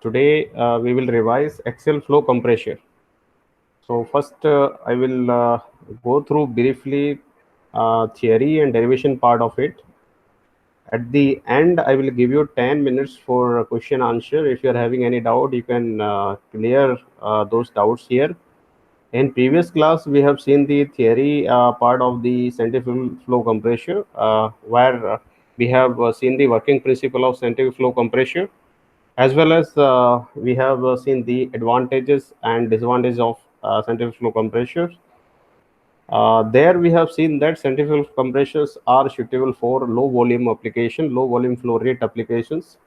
Today we will revise axial flow compressor. So first I will go through briefly theory and derivation part of it. At the end, I will give you 10 minutes for question answer. If you are having any doubt, you can clear those doubts here. In previous class, we have seen the theory part of the centrifugal flow compressor, where we have seen the working principle of centrifugal flow compressor, as well as we have seen the advantages and disadvantages of centrifugal flow compressors. There we have seen that centrifugal compressors are suitable for low volume application, low volume flow rate applications,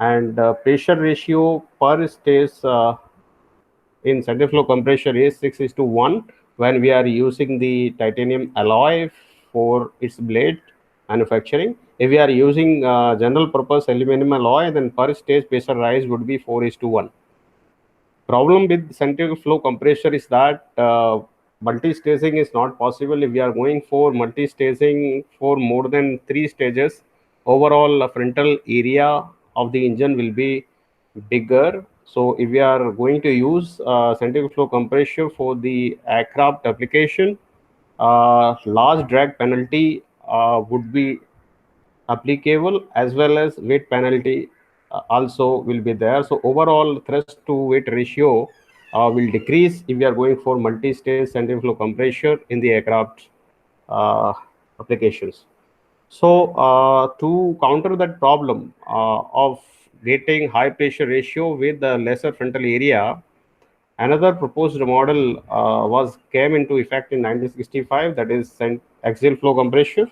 and pressure ratio per stage in centrifugal compressor is 6 is to 1 when we are using the titanium alloy for its blade manufacturing. If we are using general purpose aluminum alloy, then per stage pressure rise would be 4 is to 1. Problem with centrifugal flow compressor is that multi-staging is not possible. If we are going for multi-staging for more than 3 stages, overall frontal area of the engine will be bigger. So if we are going to use centrifugal flow compressor for the aircraft application, large drag penalty would be applicable, as well as weight penalty also will be there. So overall thrust to weight ratio will decrease if we are going for multi-stage centrifugal flow compressor in the aircraft uh, applications. So to counter that problem of getting high pressure ratio with the lesser frontal area, another proposed model was came into effect in 1965, that is axial flow compressor.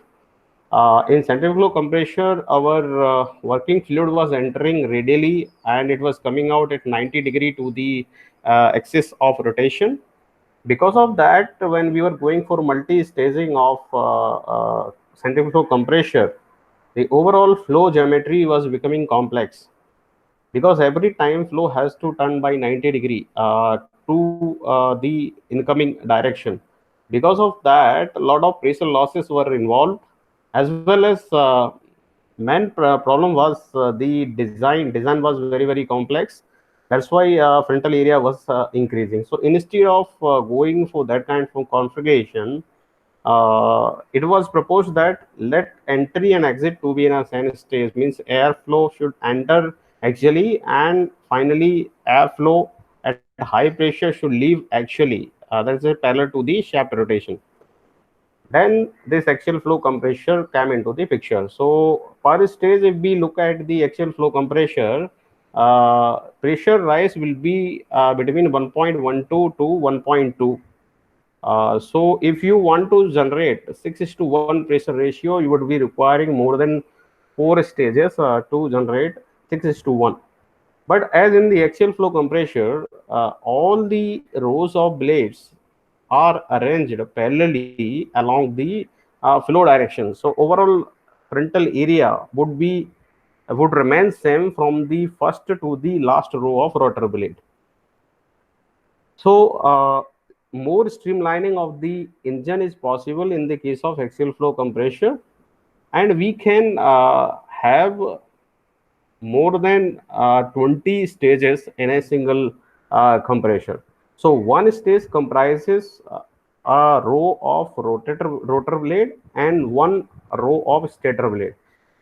In centrifugal flow compressor, our working fluid was entering radially and it was coming out at 90 degree to the axis of rotation. Because of that, when we were going for multi-staging of centrifugal flow compressor, the overall flow geometry was becoming complex, because every time flow has to turn by 90 degree to the incoming direction. Because of that, a lot of pressure losses were involved, as well as problem was the design was very complex. That's why frontal area was increasing. So instead of going for that kind of configuration, it was proposed that let entry and exit to be in a same stage, means airflow should enter axially, and finally airflow at high pressure should leave axially. That is a parallel to the shaft rotation. Then this axial flow compressor came into the picture. So per stage, if we look at the axial flow compressor, pressure rise will be between 1.12 to 1.2. So if you want to generate 6 is to 1 pressure ratio, you would be requiring more than 4 stages to generate 6 is to 1. But as in the axial flow compressor, all the rows of blades are arranged parallelly along the flow direction. So overall frontal area would remain same from the first to the last row of rotor blade. So more streamlining of the engine is possible in the case of axial flow compressor, and we can have more than 20 stages in a single compressor. So one stage comprises a row of rotor blade and one row of stator blade.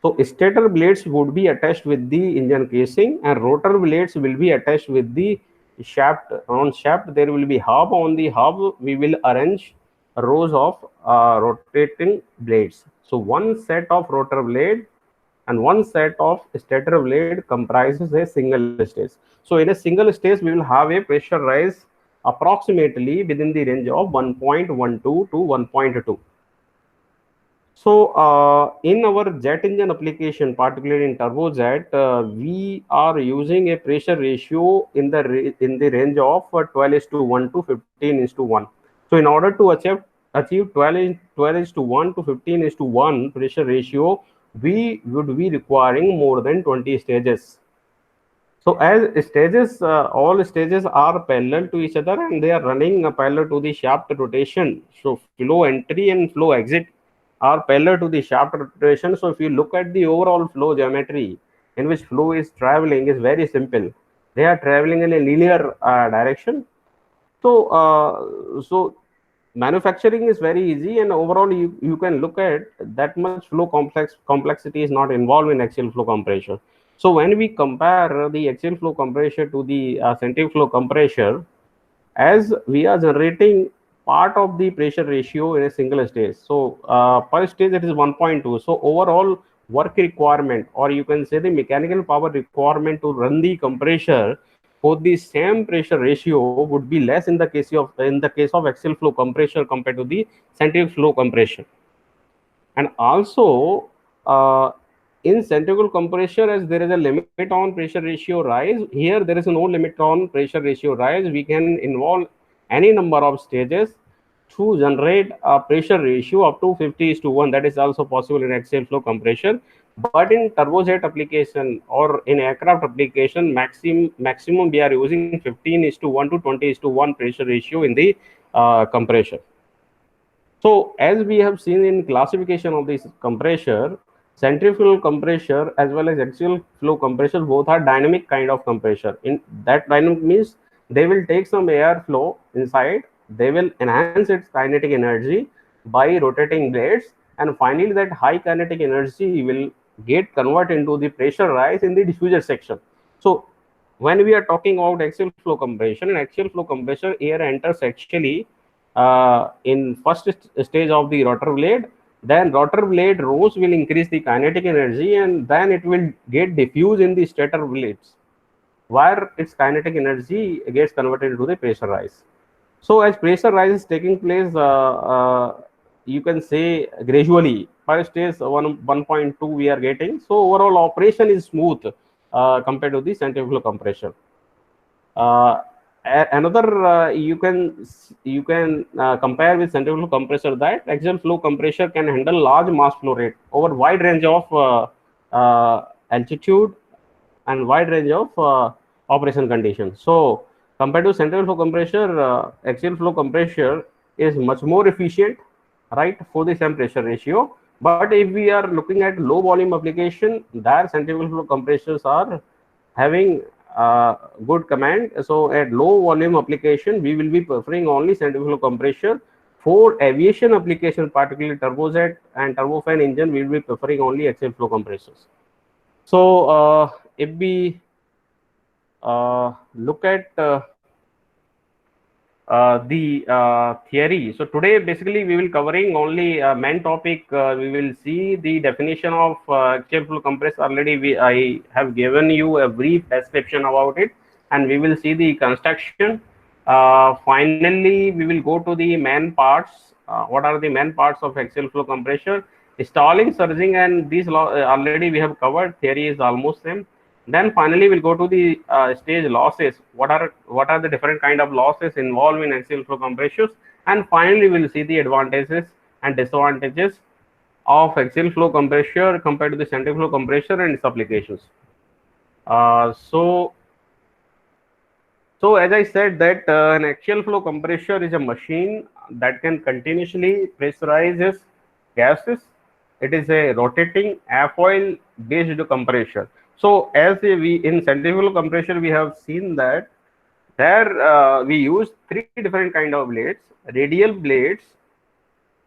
So stator blades would be attached with the engine casing, and rotor blades will be attached with the shaft. On shaft there will be hub. On the hub we will arrange rows of rotating blades. So one set of rotor blade and one set of stator blade comprises a single stage. So in a single stage, we will have a pressure rise approximately within the range of 1.12 to 1.2. So in our jet engine application, particularly in turbojet, we are using a pressure ratio in the range of 12 is to 1 to 15 is to 1. So in order to achieve 12 is to 1 to 15 is to 1 pressure ratio, we would be requiring more than 20 stages. So as stages, all stages are parallel to each other and they are running parallel to the shaft rotation. So flow entry and flow exit are parallel to the shaft rotation. So if you look at the overall flow geometry, in which flow is traveling is very simple. They are traveling in a linear direction. So manufacturing is very easy, and overall you can look at that much flow complexity is not involved in axial flow compression. So when we compare the axial flow compression to the centrifugal flow compression, as we are generating part of the pressure ratio in a single stage. So per stage it is 1.2. So overall work requirement, or you can say the mechanical power requirement to run the compressor for the same pressure ratio would be less in the case of axial flow compressor compared to the centrifugal flow compression. And also in centrifugal compressor, as there is a limit on pressure ratio rise, here there is no limit on pressure ratio rise. We can involve any number of stages to generate a pressure ratio up to 50:1. That is also possible in axial flow compression. But in turbojet application or in aircraft application, maximum we are using 15:1 to 20:1 pressure ratio in the compressor. So as we have seen in classification of this compressor, centrifugal compressor as well as axial flow compressor both are dynamic kind of compressor. In that dynamic means they will take some air flow inside, they will enhance its kinetic energy by rotating blades, and finally that high kinetic energy will get converted into the pressure rise in the diffuser section. So when we are talking about axial flow compression, in axial flow compression air enters actually in first stage of the rotor blade, then rotor blade rose will increase the kinetic energy, and then it will get diffused in the stator blades where its kinetic energy gets converted into the pressure rise. So as pressure rise is taking place, you can say gradually per stage 1.2 we are getting. So overall operation is smooth compared to the centrifugal compression. Uh, Another you can compare with centrifugal compressor, that axial flow compressor can handle large mass flow rate over wide range of altitude and wide range of operation conditions. So compared to centrifugal flow compressor, axial flow compressor is much more efficient, right, for the same pressure ratio. But if we are looking at low volume application, there centrifugal flow compressors are having good command. So at low volume application, we will be preferring only centrifugal compressor. For aviation application, particularly turbojet and turbofan engine, we will be preferring only axial flow compressors. So if we look at the theory. So today basically we will covering only main topic. We will see the definition of axial flow compressor. Already I have given you a brief description about it, and we will see the construction. Finally, we will go to the main parts. What are the main parts of axial flow compressor? Stalling, surging, and these already we have covered. Theory is almost same. Then finally we'll go to the stage losses. What are the different kind of losses involved in axial flow compressors, and finally we'll see the advantages and disadvantages of axial flow compressor compared to the centrifugal flow compressor and its applications. So as I said that an axial flow compressor is a machine that can continuously pressurize gases. It is a rotating airfoil based compressor. So as we in centrifugal compressor, we have seen that there we use three different kind of blades: radial blades,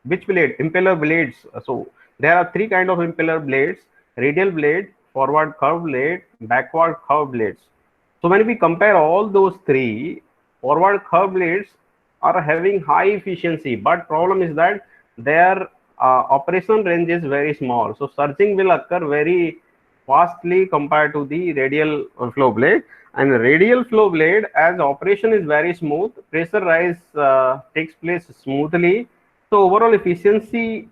which blade? Impeller blades. So there are three kind of impeller blades: radial blade, forward curved blade, backward curved blades. So when we compare all those three, forward curved blades are having high efficiency, but problem is that their operation range is very small. So surging will occur very fastly compared to the radial flow blade. And radial flow blade, as operation is very smooth, pressure rise takes place smoothly. So overall efficiency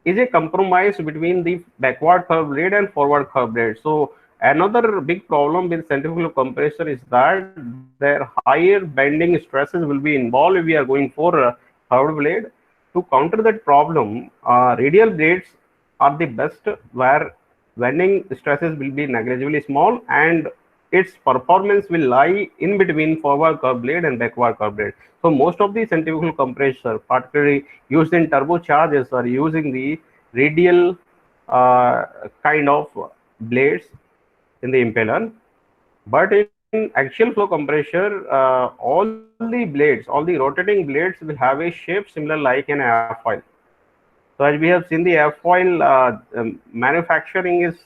is a compromise between the backward curve blade and forward curve blade. So another big problem with centrifugal compressor is that their higher bending stresses will be involved if we are going for a curved blade. To counter that problem, radial blades are the best, where bending stresses will be negligibly small and its performance will lie in between forward curve blade and backward curve blade. So most of the centrifugal compressor, particularly used in turbochargers, are using the radial kind of blades, in the impeller. But in axial flow compressor, all the blades, all the rotating blades will have a shape similar like an airfoil. So as we have seen, the airfoil manufacturing is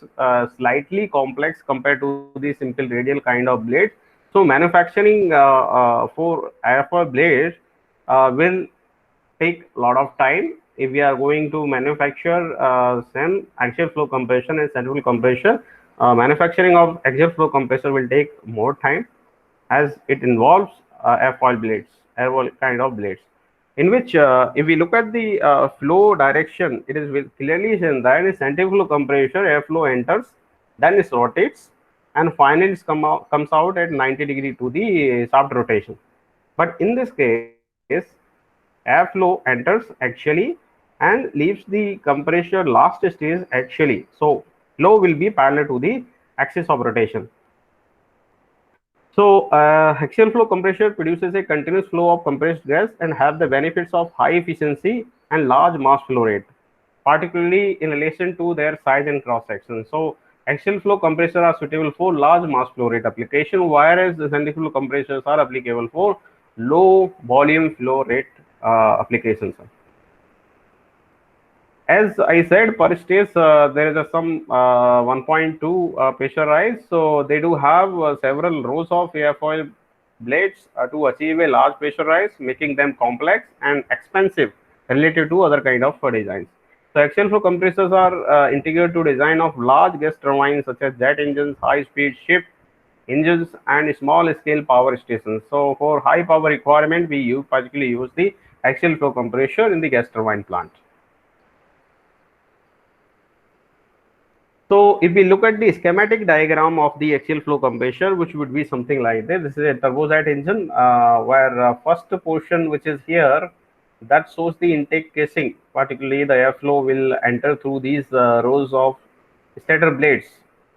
slightly complex compared to the simple radial kind of blade. So manufacturing for airfoil blades will take a lot of time if we are going to manufacture some axial flow compression and centrifugal compression. Manufacturing of axial flow compressor will take more time as it involves airfoil blades, airfoil kind of blades, in which if we look at the flow direction, it is clearly shown that in centrifugal compression, airflow enters, then it rotates, and finally it comes out at 90 degree to the shaft rotation. But in this case, airflow enters actually and leaves the compressor last stage actually. So flow will be parallel to the axis of rotation. So axial flow compressor produces a continuous flow of compressed gas and have the benefits of high efficiency and large mass flow rate, particularly in relation to their size and cross section. So axial flow compressors are suitable for large mass flow rate application, whereas the centrifugal compressors are applicable for low volume flow rate applications. As I said, per stage there is some 1.2 pressure rise. So they do have several rows of airfoil blades to achieve a large pressure rise, making them complex and expensive relative to other kind of designs. So axial flow compressors are integrated to design of large gas turbines such as jet engines, high-speed ship engines, and small-scale power stations. So for high power requirement, we particularly use the axial flow compressor in the gas turbine plant. So if we look at the schematic diagram of the axial flow compressor, which would be something like this. This is a turbojet engine where first portion, which is here, that shows the intake casing. Particularly the airflow will enter through these rows of stator blades.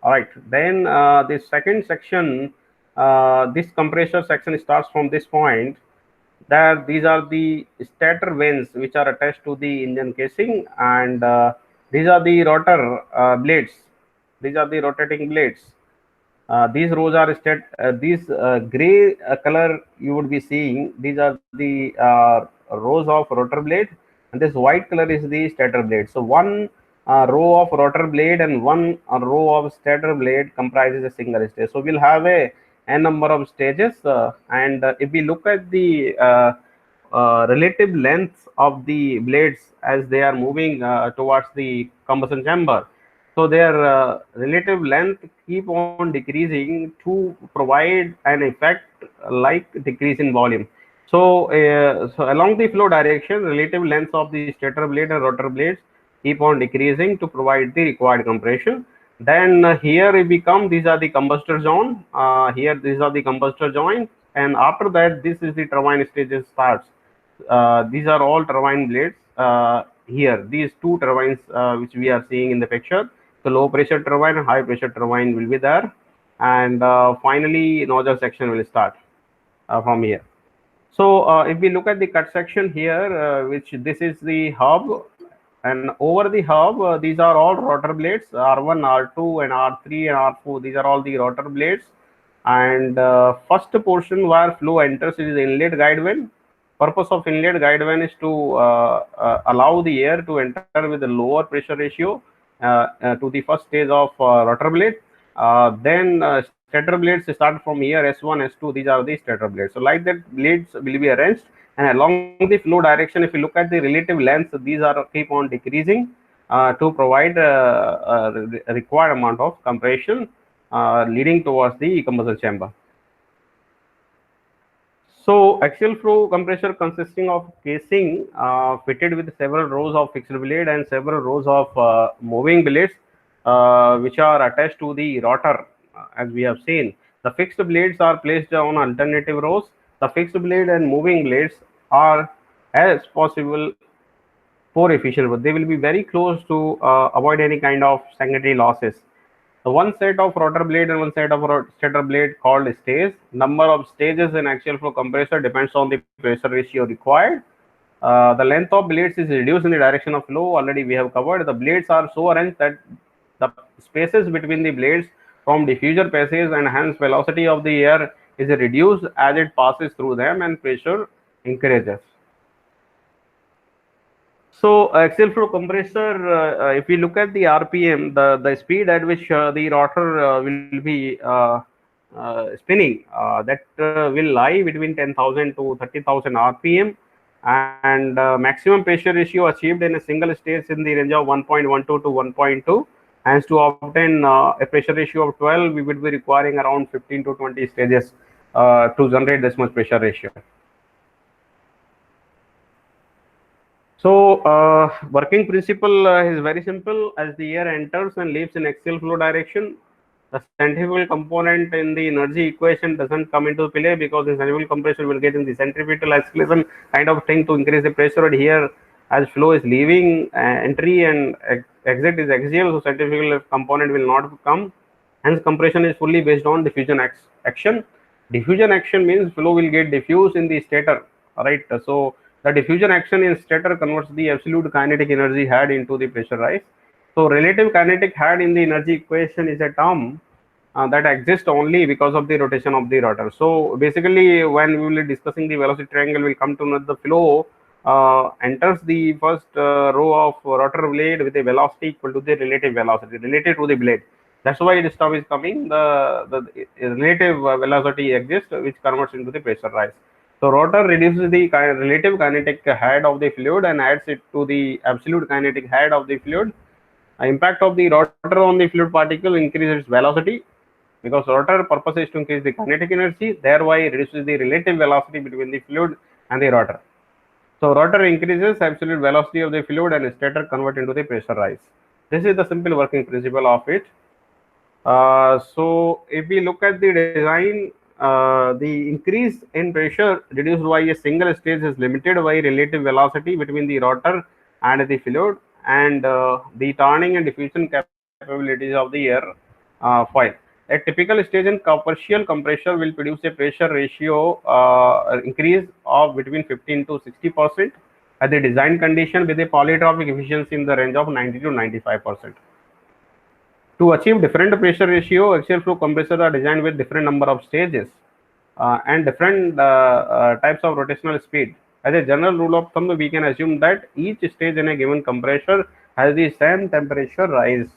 All right. Then the second section, this compressor section starts from this point. That these are the stator vanes which are attached to the engine casing, and these are the rotor blades. These are the rotating blades. These rows are these gray color you would be seeing. These are the rows of rotor blade, and this white color is the stator blade. So one row of rotor blade and one row of stator blade comprises a single stage. So we'll have a n number of stages, and if we look at the relative length of the blades as they are moving towards the combustion chamber, so their relative length keep on decreasing to provide an effect like decrease in volume. So, so along the flow direction, relative lengths of the stator blade and rotor blades keep on decreasing to provide the required compression. Then here it become, these are the combustor zone. Here these are the combustor joint, and after that this is the turbine stages starts. These are all turbine blades. Here these two turbines which we are seeing in the picture. So low pressure turbine and high pressure turbine will be there, and finally nozzle section will start from here. So if we look at the cut section here, which this is the hub, and over the hub, these are all rotor blades, R1, R2, and R3 and R4. These are all the rotor blades. And first portion where flow enters is the inlet guide vane. Purpose of inlet guide vane is to allow the air to enter with a lower pressure ratio to the first stage of rotor blade. Then stator blades start from here, S1, S2. These are the stator blades. So like that, blades will be arranged, and along the flow direction, if you look at the relative length, these are keep on decreasing to provide a required amount of compression leading towards the combustion chamber. So axial flow compressor consisting of casing fitted with several rows of fixed blade and several rows of moving blades which are attached to the rotor, as we have seen. The fixed blades are placed on alternative rows. The fixed blade and moving blades are as possible more efficient, but they will be very close to avoid any kind of secondary losses. So one set of rotor blade and one set of stator blade called stage. Number of stages in axial flow compressor depends on the pressure ratio required. The length of blades is reduced in the direction of flow. Already we have covered. The blades are so arranged that the spaces between the blades from diffuser passes, and hence velocity of the air is reduced as it passes through them and pressure increases. So axial flow compressor, if we look at the RPM, the speed at which the rotor will be spinning, that will lie between 10,000 to 30,000 RPM, and maximum pressure ratio achieved in a single stage in the range of 1.12 to 1.2. Hence, to obtain a pressure ratio of 12, we would be requiring around 15 to 20 stages to generate this much pressure ratio. So, working principle is very simple. As the air enters and leaves in axial flow direction, the centrifugal component in the energy equation doesn't come into play, because the centrifugal compression will get in the centrifugal acceleration kind of thing to increase the pressure. And here, as flow is leaving entry and exit is axial, so centrifugal component will not come. Hence, compression is fully based on diffusion action. Diffusion action means flow will get diffused in the stator, right? So the diffusion action in stator converts the absolute kinetic energy had into the pressure rise. So relative kinetic had in the energy equation is a term that exists only because of the rotation of the rotor. So basically, when we will be discussing the velocity triangle, we'll come to know the flow enters the first row of rotor blade with a velocity equal to the relative velocity related to the blade. That's why this term is coming. The relative velocity exists, which converts into the pressure rise. So rotor reduces the relative kinetic head of the fluid and adds it to the absolute kinetic head of the fluid. Impact of the rotor on the fluid particle increases its velocity, because rotor purpose is to increase the kinetic energy, thereby reduces the relative velocity between the fluid and the rotor. So rotor increases absolute velocity of the fluid and stator convert into the pressure rise. This is the simple working principle of it. So if we look at the design, the increase in pressure reduced by a single stage is limited by relative velocity between the rotor and the fluid, and the turning and diffusion capabilities of the air foil. A typical stage in partial compressor will produce a pressure ratio increase of between 15 to 60% at the design condition, with a polytropic efficiency in the range of 90 to 95%. To achieve different pressure ratio, axial flow compressors are designed with different number of stages and different types of rotational speed. As a general rule of thumb, we can assume that each stage in a given compressor has the same temperature rise.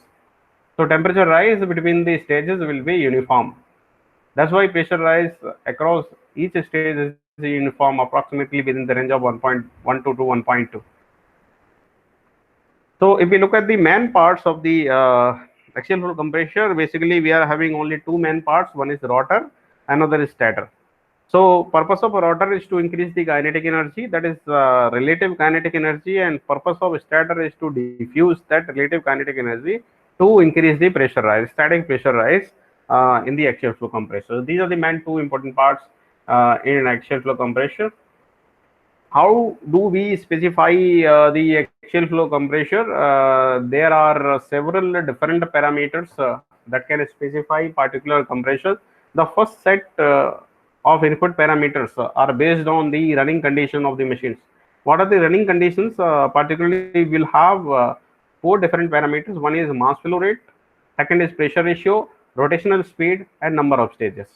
So temperature rise between the stages will be uniform. That's why pressure rise across each stage is uniform, approximately within the range of 1.12 to 1.2. So if we look at the main parts of the axial flow compressor, basically we are having only two main parts. One is rotor, another is stator. So purpose of a rotor is to increase the kinetic energy, that is relative kinetic energy, and purpose of stator is to diffuse that relative kinetic energy to increase the pressure rise, static pressure rise in the axial flow compressor. These are the main two important parts in an axial flow compressor. How do we specify the axial flow compressor? There are several different parameters that can specify particular compressor. The first set of input parameters are based on the running condition of the machines. What are the running conditions? Particularly, we'll have four different parameters. One is mass flow rate, second is pressure ratio, rotational speed, and number of stages.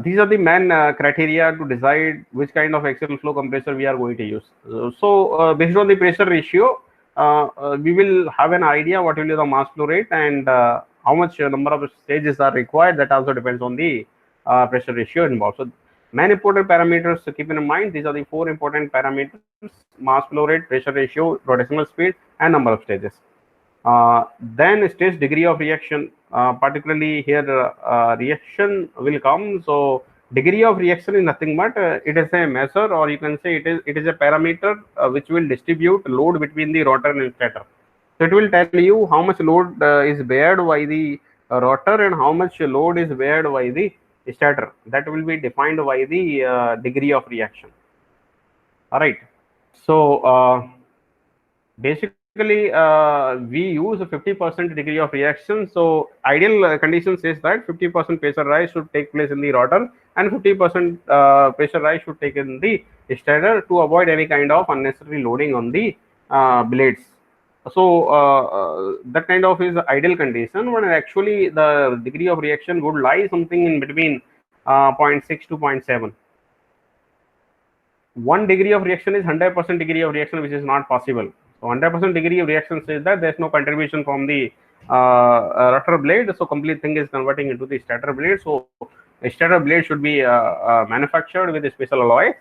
These are the main criteria to decide which kind of axial flow compressor we are going to use. So based on the pressure ratio, we will have an idea what will be the mass flow rate, and how much number of stages are required. That also depends on the pressure ratio involved. So many important parameters to keep in mind. These are the four important parameters: mass flow rate, pressure ratio, rotational speed, and number of stages. Then stage degree of reaction, particularly here reaction will come. So degree of reaction is nothing but it is a measure, or you can say it is a parameter which will distribute load between the rotor and stator. So it will tell you how much load is bared by the rotor and how much load is bared by the stator. That will be defined by the degree of reaction. All right. So basically we use a 50% degree of reaction. So ideal condition says that 50% pressure rise should take place in the rotor and 50% pressure rise should take in the stator, to avoid any kind of unnecessary loading on the blades. So that kind of is ideal condition, but actually the degree of reaction would lie something in between 0.6 to 0.7. 1 degree of reaction is 100% degree of reaction, which is not possible. So 100% degree of reaction says that there's no contribution from the rotor blade, so complete thing is converting into the stator blade. So a stator blade should be manufactured with a special alloy,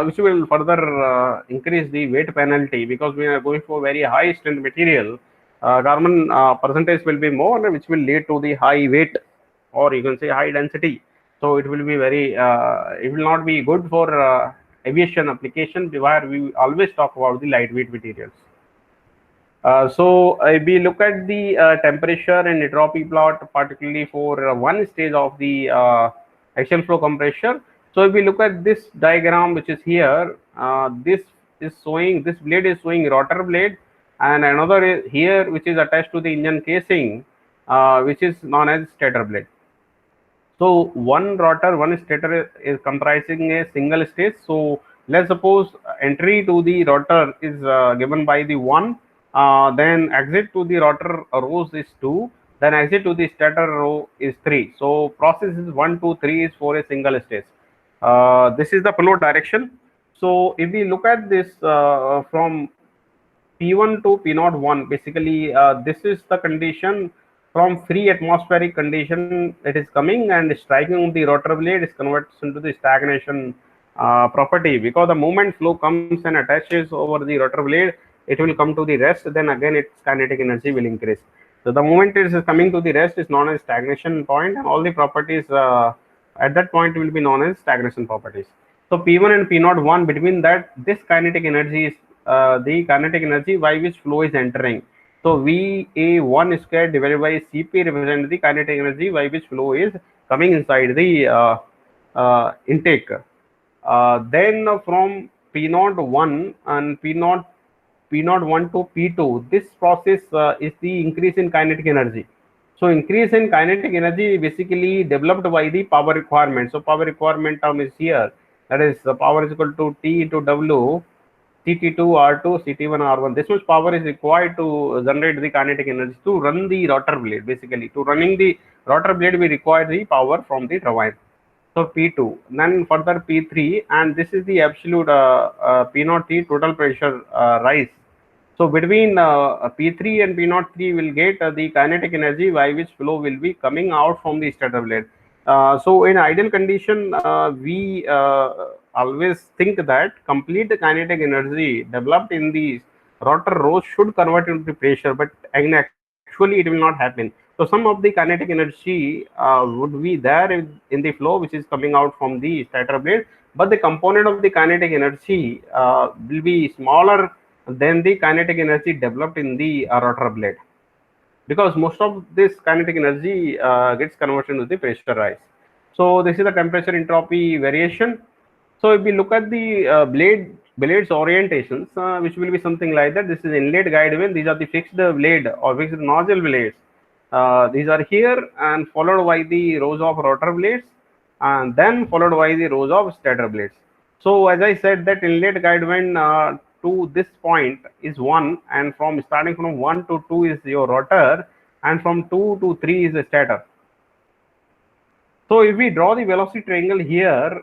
which will further increase the weight penalty, because we are going for very high strength material. Carbon percentage will be more, which will lead to the high weight, or you can say high density. So it will be very, it will not be good for aviation application, where we always talk about the lightweight materials. So if we look at the temperature and entropy plot, particularly for one stage of the axial flow compressor. So if we look at this diagram, which is here, this is showing, this blade is showing rotor blade, and another is here, which is attached to the engine casing, which is known as stator blade. So one rotor, one stator is comprising a single stage. So let's suppose entry to the rotor is given by the 1, then exit to the rotor rows is 2, then exit to the stator row is 3. So process is 1, 2, 3 is for a single stage. This is the flow direction. So if we look at this from P1 to P01, basically this is the condition. From free atmospheric condition it is coming and striking the rotor blade is converts into the stagnation property, because the moment flow comes and attaches over the rotor blade, it will come to the rest, then again its kinetic energy will increase. So the moment it is coming to the rest is known as stagnation point, and all the properties at that point will be known as stagnation properties. So P1 and P01, between that, this kinetic energy is the kinetic energy by which flow is entering. So VA1 square divided by Cp represents the kinetic energy by which flow is coming inside the intake. Then from P01 and P01 to P2, this process is the increase in kinetic energy. So increase in kinetic energy basically developed by the power requirement. So power requirement term is here. That is, the power is equal to T into W, CT2, R2, CT1, R1. This much power is required to generate the kinetic energy to run the rotor blade. Basically, to running the rotor blade, we require the power from the turbine. So P2, then further P3, and this is the absolute P0T total pressure rise. So between P3 and P03 will get the kinetic energy by which flow will be coming out from the stator blade. So in ideal condition, we always think that complete kinetic energy developed in the rotor rows should convert into pressure, but actually it will not happen. So some of the kinetic energy would be there in the flow which is coming out from the stator blade, but the component of the kinetic energy will be smaller than the kinetic energy developed in the rotor blade, because most of this kinetic energy gets converted into the pressure rise. So this is the temperature entropy variation. So if we look at the blades orientations, which will be something like that. This is inlet guide vane. These are the fixed blade or fixed nozzle blades. These are here and followed by the rows of rotor blades, and then followed by the rows of stator blades. So as I said, that inlet guide vane to this point is 1, and from starting from 1 to 2 is your rotor, and from 2 to 3 is the stator. So if we draw the velocity triangle here,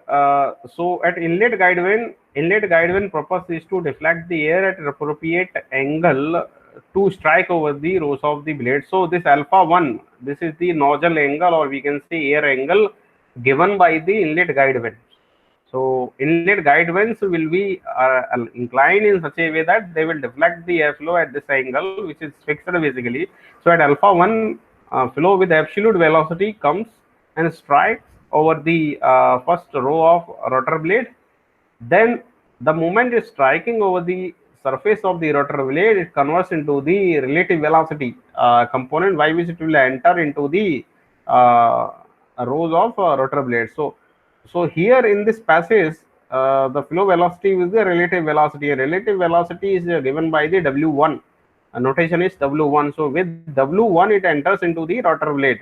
so at inlet guide vane purpose is to deflect the air at an appropriate angle to strike over the rows of the blade. So this alpha 1, this is the nozzle angle, or we can say air angle given by the inlet guide vane. So inlet guide vanes will be inclined in such a way that they will deflect the airflow at this angle, which is fixed basically. So at alpha 1, flow with absolute velocity comes and strikes over the first row of rotor blade. Then the moment is striking over the surface of the rotor blade, it converts into the relative velocity component by which it will enter into the rows of rotor blades. So here in this passage, the flow velocity is the relative velocity. Relative velocity is given by the W1. Notation is W1. So with W1, it enters into the rotor blade.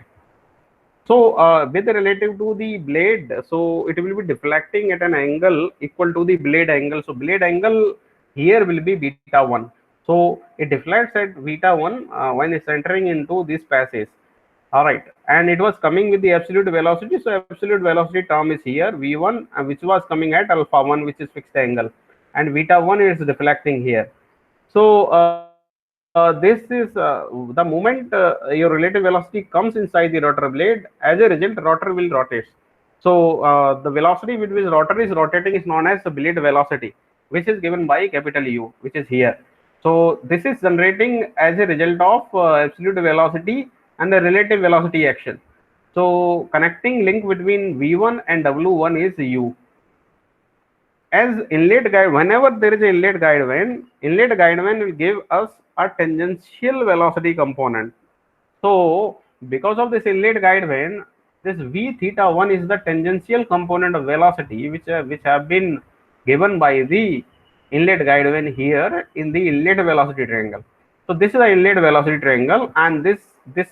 So with relative to the blade, so it will be deflecting at an angle equal to the blade angle. So blade angle here will be beta 1. So it deflects at beta 1 when it's entering into this passage. All right, and it was coming with the absolute velocity. So absolute velocity term is here v1, which was coming at alpha 1, which is fixed angle, and beta 1 is deflecting here. So this is the moment your relative velocity comes inside the rotor blade. As a result, rotor will rotate. So the velocity with which rotor is rotating is known as the blade velocity, which is given by capital U, which is here. So this is generating as a result of absolute velocity and the relative velocity action. So connecting link between V1 and W1 is U. As inlet guide, whenever there is an inlet guide vane will give us a tangential velocity component. So because of this inlet guide vane, this v theta 1 is the tangential component of velocity which have been given by the inlet guide vane here in the inlet velocity triangle. So this is the inlet velocity triangle, and this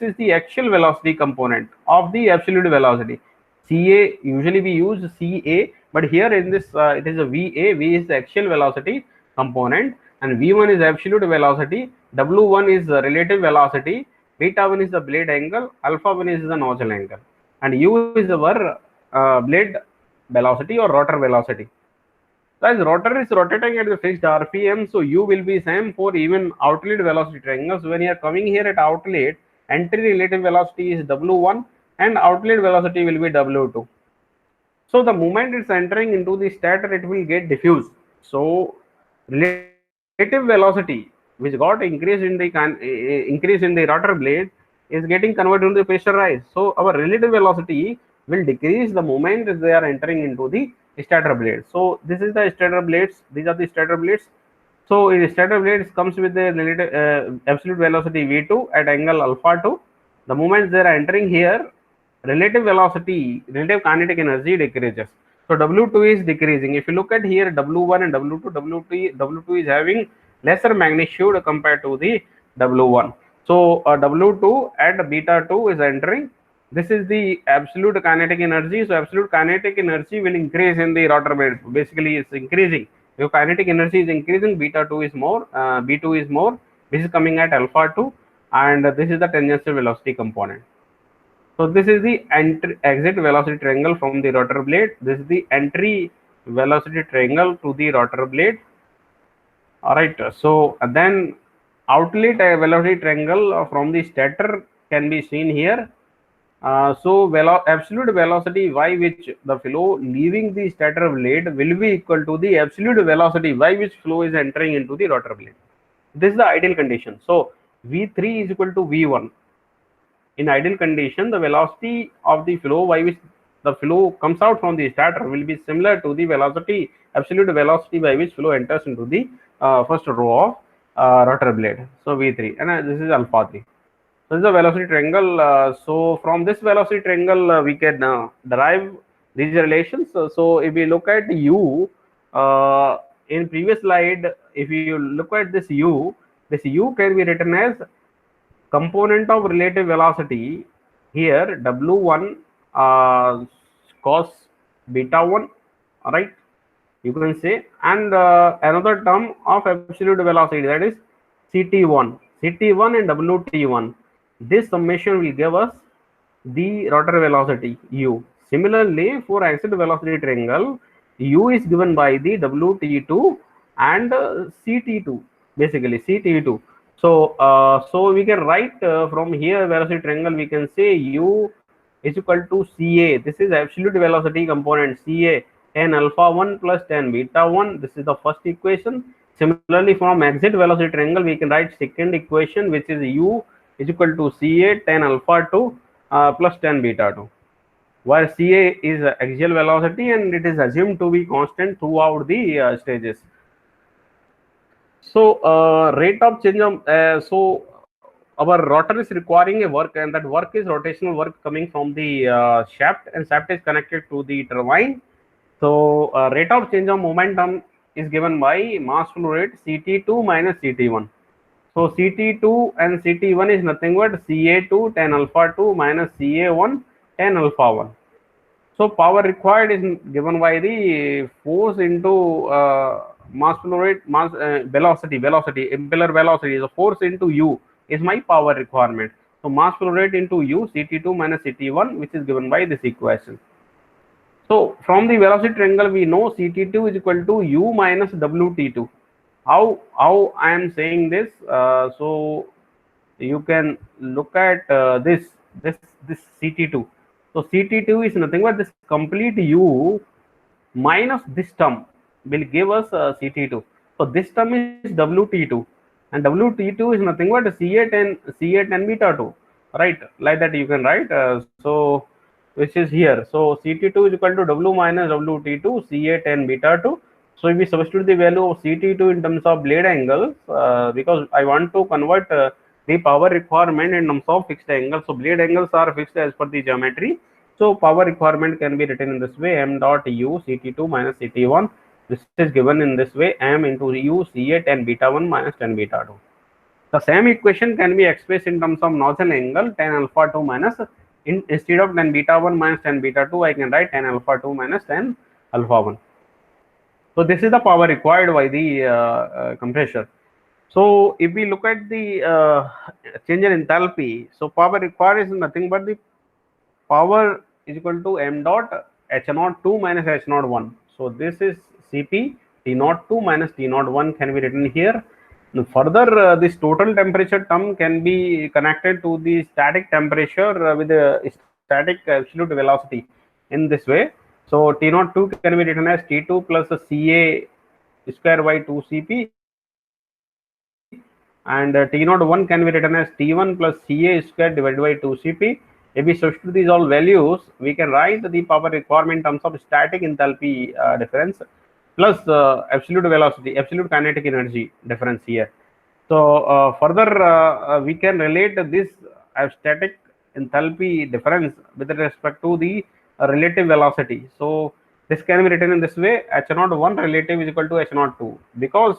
is the actual velocity component of the absolute velocity. CA, usually we use CA, but here in this it is a VA. V is the actual velocity component, and V1 is absolute velocity, W1 is the relative velocity, beta 1 is the blade angle, alpha 1 is the nozzle angle, and U is our blade velocity or rotor velocity. So as rotor is rotating at the fixed RPM, so U will be same for even outlet velocity triangles. When you are coming here at outlet, entry relative velocity is W1 and outlet velocity will be W2. So the moment it's entering into the stator, it will get diffused. So relative velocity which got increase in the rotor blade is getting converted into the pressure rise. So our relative velocity will decrease the moment they are entering into the stator blade. So this is the stator blades. These are the stator blades. So in stator blades comes with the relative absolute velocity v2 at angle alpha 2. The moment they are entering here, relative velocity, relative kinetic energy decreases. So W2 is decreasing. If you look at here, W1 and W2, W2 is having lesser magnitude compared to the W1. So W2 at beta 2 is entering. This is the absolute kinetic energy. So absolute kinetic energy will increase in the rotor blade. Basically, it's increasing. Your kinetic energy is increasing. Beta 2 is more. B2 is more. This is coming at alpha 2, and this is the tangential velocity component. So this is the exit velocity triangle from the rotor blade. This is the entry velocity triangle to the rotor blade. All right. So then outlet velocity triangle from the stator can be seen here. So absolute velocity y which the flow leaving the stator blade will be equal to the absolute velocity y which flow is entering into the rotor blade. This is the ideal condition. So V3 is equal to V1. In ideal condition, the velocity of the flow by which the flow comes out from the stator will be similar to the velocity, absolute velocity by which flow enters into the first row of rotor blade. So V3, and this is alpha 3. So this is a velocity triangle. So from this velocity triangle, we can derive these relations. So if we look at U, in previous slide, if you look at this U can be written as component of relative velocity here W1 cos beta 1, all right, you can say, and another term of absolute velocity, that is ct1 and wt1. This summation will give us the rotor velocity U. Similarly, for exit velocity triangle, U is given by the wt2 and ct2, basically ct2. So we can write from here velocity triangle, we can say U is equal to Ca. This is absolute velocity component, Ca, tan alpha 1 plus tan beta 1. This is the first equation. Similarly, from exit velocity triangle, we can write second equation, which is U is equal to Ca tan alpha 2 plus tan beta 2, where Ca is axial velocity and it is assumed to be constant throughout the stages. So rate of change of our rotor is requiring a work, and that work is rotational work coming from the shaft, and shaft is connected to the turbine. So rate of change of momentum is given by mass flow rate CT2 minus CT1. So CT2 and CT1 is nothing but Ca2 tan alpha 2 minus Ca1 tan alpha 1. So power required is given by the force into mass flow rate, mass velocity, impeller velocity, the force into U is my power requirement. So mass flow rate into U, CT2 minus CT1, which is given by this equation. So from the velocity triangle, we know CT2 is equal to U minus WT2. How I am saying this? So you can look at this CT2. So CT2 is nothing but this complete U minus this term will give us CT2. So this term is WT2, and WT2 is nothing but C8 and beta 2, right? Like that you can write. So which is here. So CT2 is equal to W minus WT2 C8 and beta 2. So if we substitute the value of CT2 in terms of blade angles, because I want to convert the power requirement in terms of fixed angles. So blade angles are fixed as per the geometry. So power requirement can be written in this way: m dot u CT2 minus CT1. This is given in this way: m into u C8 and beta 1 minus tan beta 2. The same equation can be expressed in terms of nozzle angle tan alpha 2 minus, instead of tan beta 1 minus tan beta 2, I can write tan alpha 2 minus tan alpha 1. So this is the power required by the compressor. So if we look at the change in enthalpy, so power required is nothing but the power is equal to m dot H02 minus H01. So this is Cp T02 minus T01 can be written here. Now further, this total temperature term can be connected to the static temperature with the static absolute velocity in this way. So T02 can be written as T2 plus Ca square by 2 Cp, and T01 can be written as T1 plus Ca square divided by 2 Cp. If we substitute these all values, we can write the power requirement in terms of static enthalpy difference plus absolute velocity, absolute kinetic energy difference here. So further, we can relate this static enthalpy difference with respect to the relative velocity. So this can be written in this way: H01 relative is equal to H02, because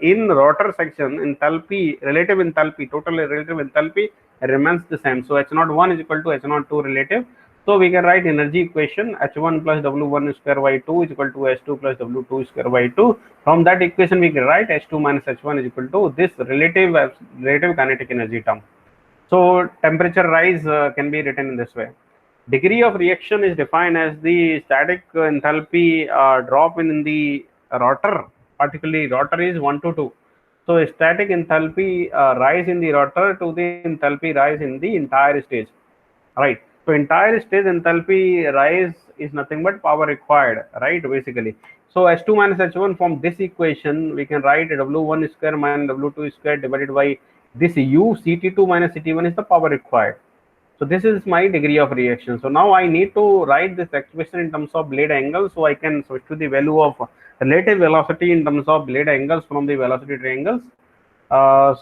in rotor section enthalpy, relative enthalpy, total relative enthalpy remains the same. So H01 is equal to H02 relative. So we can write energy equation: H1 plus W1 square by 2 is equal to H2 plus W2 square by 2. From that equation we can write H2 minus H1 is equal to this relative kinetic energy term. So temperature rise can be written in this way. Degree of reaction is defined as the static enthalpy drop in the rotor, particularly rotor is 1 to 2. So static enthalpy rise in the rotor to the enthalpy rise in the entire stage, right? So entire stage enthalpy rise is nothing but power required, right? Basically, so H2 minus H1, from this equation we can write W1 square minus W2 square divided by this U CT2 minus CT1 is the power required. So this is my degree of reaction. So now I need to write this expression in terms of blade angle, so I can switch to the value of relative velocity in terms of blade angles from the velocity triangles.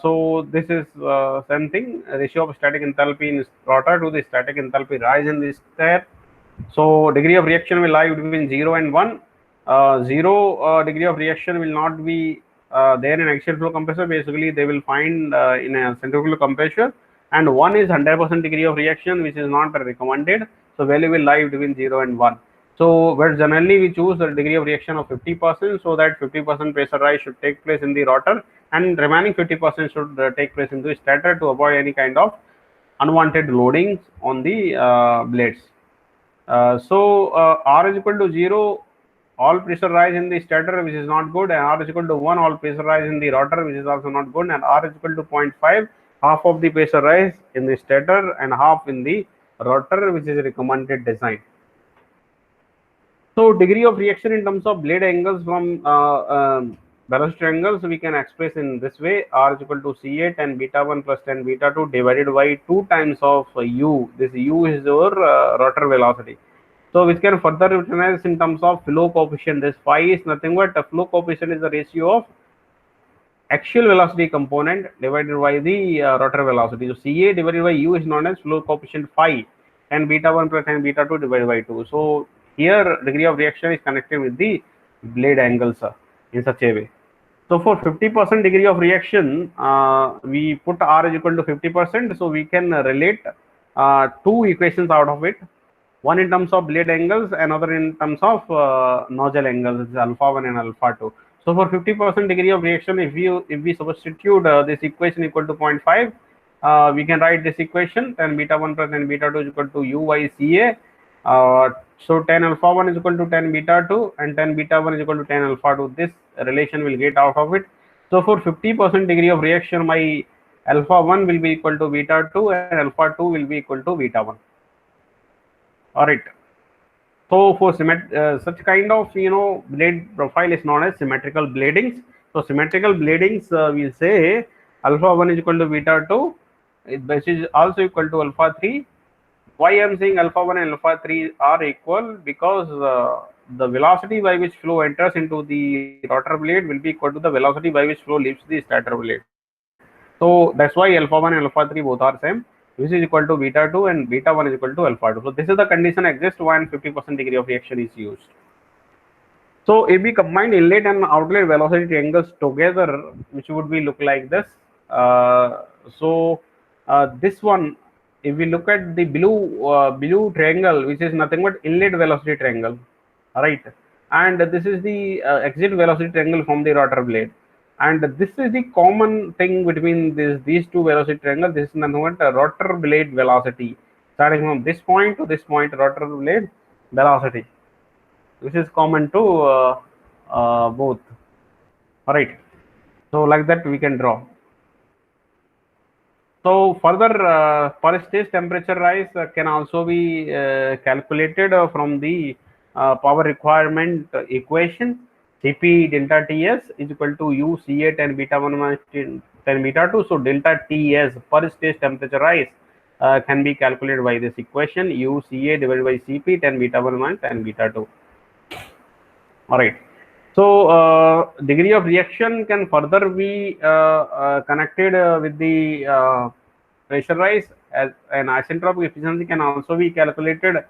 So this is same thing, ratio of static enthalpy in rotor to the static enthalpy rise in this stair. So degree of reaction will lie between 0 and 1. 0 degree of reaction will not be there in axial flow compressor. Basically they will find in a centrifugal compressor, and 1 is 100% degree of reaction, which is not recommended. So value will lie between 0 and 1. So but generally we choose the degree of reaction of 50%, so that 50% pressure rise should take place in the rotor, and remaining 50% should take place in the stator to avoid any kind of unwanted loadings on the blades. R is equal to 0, all pressure rise in the stator, which is not good, and R is equal to 1, all pressure rise in the rotor, which is also not good, and R is equal to 0.5, half of the pressure rise in the stator and half in the rotor, which is recommended design. So degree of reaction in terms of blade angles from velocity angles we can express in this way: R is equal to C8 and beta 1 plus tan beta 2 divided by 2 times of U. This U is our rotor velocity. So which can further utilize in terms of flow coefficient. This phi is nothing but a flow coefficient is the ratio of axial velocity component divided by the rotor velocity. So Ca divided by U is known as flow coefficient phi, and beta 1 plus tan beta 2 divided by 2. So here degree of reaction is connected with the blade angles in such a way. So for 50% degree of reaction, we put R is equal to 50%. So we can relate two equations out of it. One in terms of blade angles, another in terms of nozzle angles, is alpha 1 and alpha 2. So for 50% degree of reaction, if we substitute this equation equal to 0.5, we can write this equation: tan beta 1 plus tan beta 2 is equal to u by Ca. So tan alpha 1 is equal to tan beta 2, and tan beta 1 is equal to tan alpha 2. This relation will get out of it. So for 50% degree of reaction, my alpha 1 will be equal to beta 2, and alpha 2 will be equal to beta 1. All right. So for such kind of blade profile is known as symmetrical bladings. So symmetrical bladings, we say alpha 1 is equal to beta 2, which is also equal to alpha 3. Why I am saying alpha 1 and alpha 3 are equal? Because the velocity by which flow enters into the rotor blade will be equal to the velocity by which flow leaves the stator blade. So that's why alpha 1 and alpha 3 both are same, which is equal to beta 2, and beta 1 is equal to alpha 2. So this is the condition exists when 50% degree of reaction is used. So if we combine inlet and outlet velocity triangles together, which would be look like this. This one, if we look at the blue triangle, which is nothing but inlet velocity triangle, right? And this is the exit velocity triangle from the rotor blade. And this is the common thing between these two velocity triangles. This is nothing but rotor blade velocity. Starting from this point to this point, rotor blade velocity, which is common to both. All right. So like that we can draw. So further, per stage temperature rise can also be calculated from the power requirement equation. Cp delta Ts is equal to U Ca tan beta 1 minus tan beta 2. So delta Ts, per stage temperature rise, can be calculated by this equation: U Ca divided by Cp tan beta 1 minus tan beta 2. All right. So degree of reaction can further be connected with the pressure rise, as an isentropic efficiency can also be calculated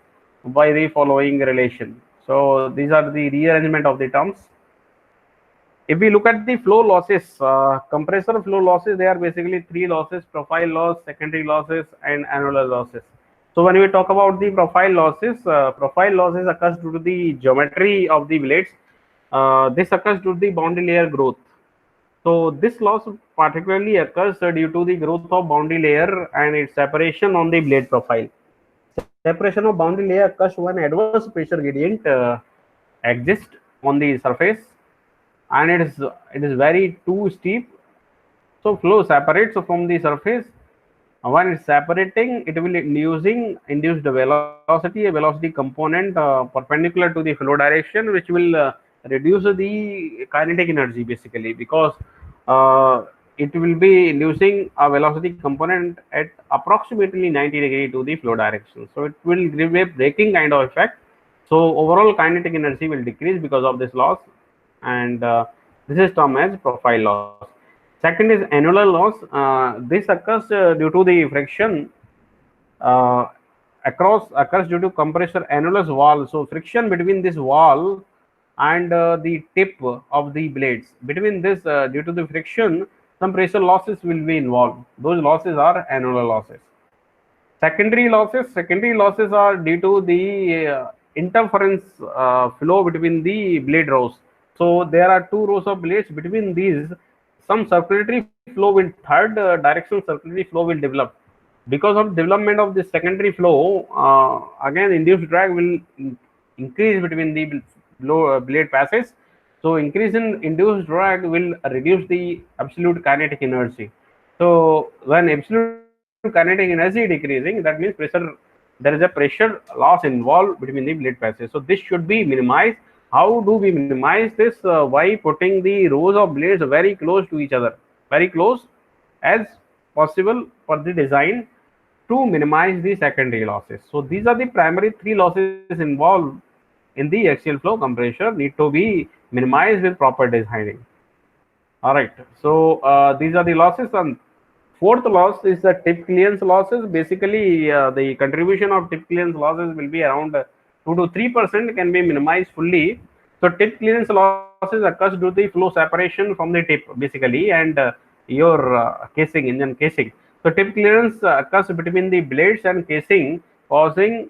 by the following relation. So these are the rearrangement of the terms. If we look at the flow losses, compressor flow losses, they are basically three losses: profile loss, secondary losses, and annular losses. So when we talk about the profile losses occurs due to the geometry of the blades. This occurs due to the boundary layer growth. So this loss particularly occurs due to the growth of boundary layer and its separation on the blade profile. Separation of boundary layer occurs when adverse pressure gradient exists on the surface, and it is very too steep. So flow separates from the surface. When it's separating, it will induced velocity, a velocity component perpendicular to the flow direction, which will reduce the kinetic energy basically, because it will be inducing a velocity component at approximately 90 degree to the flow direction. So it will give a braking kind of effect. So overall kinetic energy will decrease because of this loss, and this is termed as profile loss. Second is annular loss. This occurs due to the friction uh, occurs due to compressor annulus wall. So friction between this wall and the tip of the blades. Between this, due to the friction, some pressure losses will be involved. Those losses are annular losses. Secondary losses are due to the interference flow between the blade rows. So there are two rows of blades. Between these, some circulatory flow will third direction circulatory flow will develop. Because of development of the secondary flow, again induced drag will increase between the blade passes. So increase in induced drag will reduce the absolute kinetic energy. So when absolute kinetic energy decreasing, that means there is a pressure loss involved between the blade passes. So this should be minimized. How do we minimize this? By putting the rows of blades very close to each other, very close as possible for the design, to minimize the secondary losses. So these are the primary three losses involved in the axial flow compressor, need to be minimized with proper designing. All right. So these are the losses. And fourth loss is the tip clearance losses. Basically, the contribution of tip clearance losses will be around 2 to 3% can be minimized fully. So tip clearance losses occurs due to the flow separation from the tip basically, and your casing, engine casing. So tip clearance occurs between the blades and casing, causing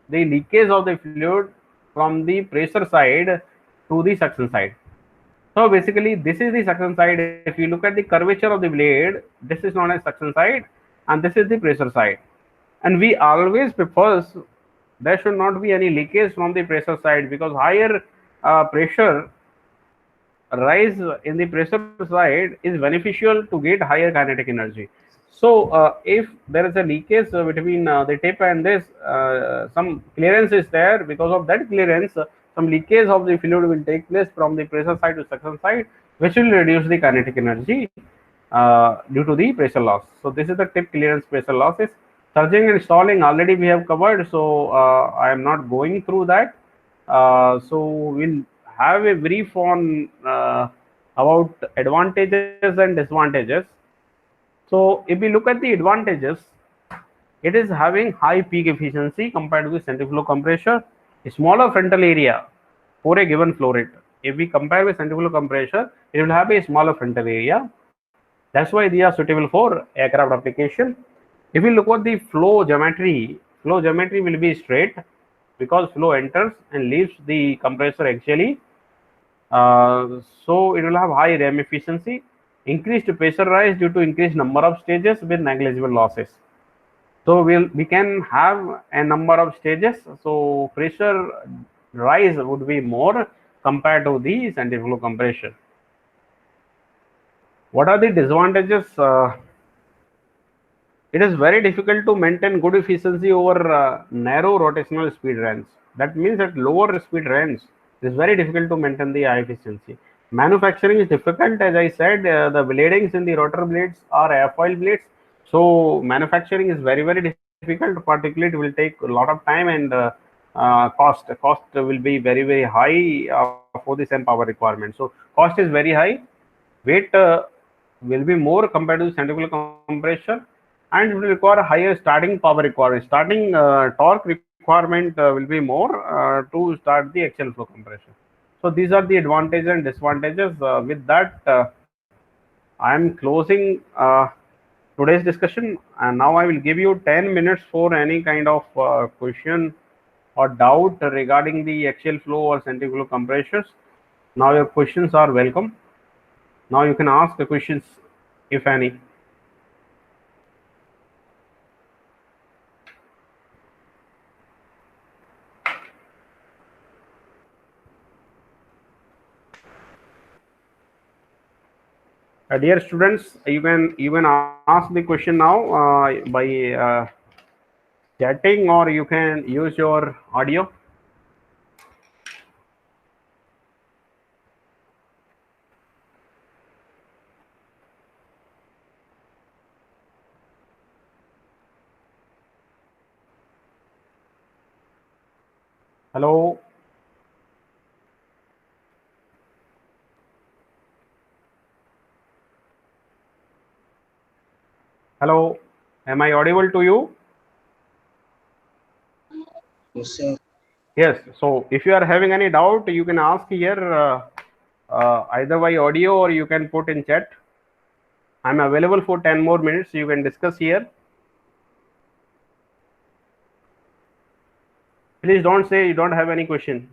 the leakage of the fluid from the pressure side to the suction side. So basically, this is the suction side. If you look at the curvature of the blade, this is known as suction side, and this is the pressure side. And we always prefers there should not be any leakage from the pressure side, because higher pressure rise in the pressure side is beneficial to get higher kinetic energy. So if there is a leakage between the tip and this, some clearance is there. Because of that clearance, some leakage of the fluid will take place from the pressure side to suction side, which will reduce the kinetic energy due to the pressure loss. So this is the tip clearance pressure losses. Surging and stalling already we have covered, so I am not going through that. So we'll have a brief on about advantages and disadvantages. So if we look at the advantages, it is having high peak efficiency compared to the centrifugal compressor, a smaller frontal area for a given flow rate. If we compare with centrifugal compressor, it will have a smaller frontal area. That's why they are suitable for aircraft application. If we look at the flow geometry will be straight, because flow enters and leaves the compressor axially. So it will have high ram efficiency, increased pressure rise due to increased number of stages with negligible losses. So we can have a number of stages, so pressure rise would be more compared to the centrifugal compression. What are the disadvantages? It is very difficult to maintain good efficiency over narrow rotational speed range. That means at lower speed range, it is very difficult to maintain the high efficiency. Manufacturing is difficult, as I said. The bladings in the rotor blades are airfoil blades, so manufacturing is very difficult. Particularly, it will take a lot of time, and cost will be very high for the same power requirement. So cost is very high. Weight will be more compared to centrifugal compression, and it will require a higher starting power requirement. Starting torque requirement will be more to start the axial flow compression. So these are the advantages and disadvantages. With that, I am closing today's discussion, and now I will give you 10 minutes for any kind of question or doubt regarding the axial flow or centrifugal compressors. Now your questions are welcome. Now you can ask the questions, if any. Dear students, you can ask the question now by chatting, or you can use your audio. Hello. Hello. Am I audible to you? Yes, sir. Yes. So if you are having any doubt, you can ask here either by audio, or you can put in chat. I'm available for 10 more minutes. You can discuss here. Please don't say you don't have any question.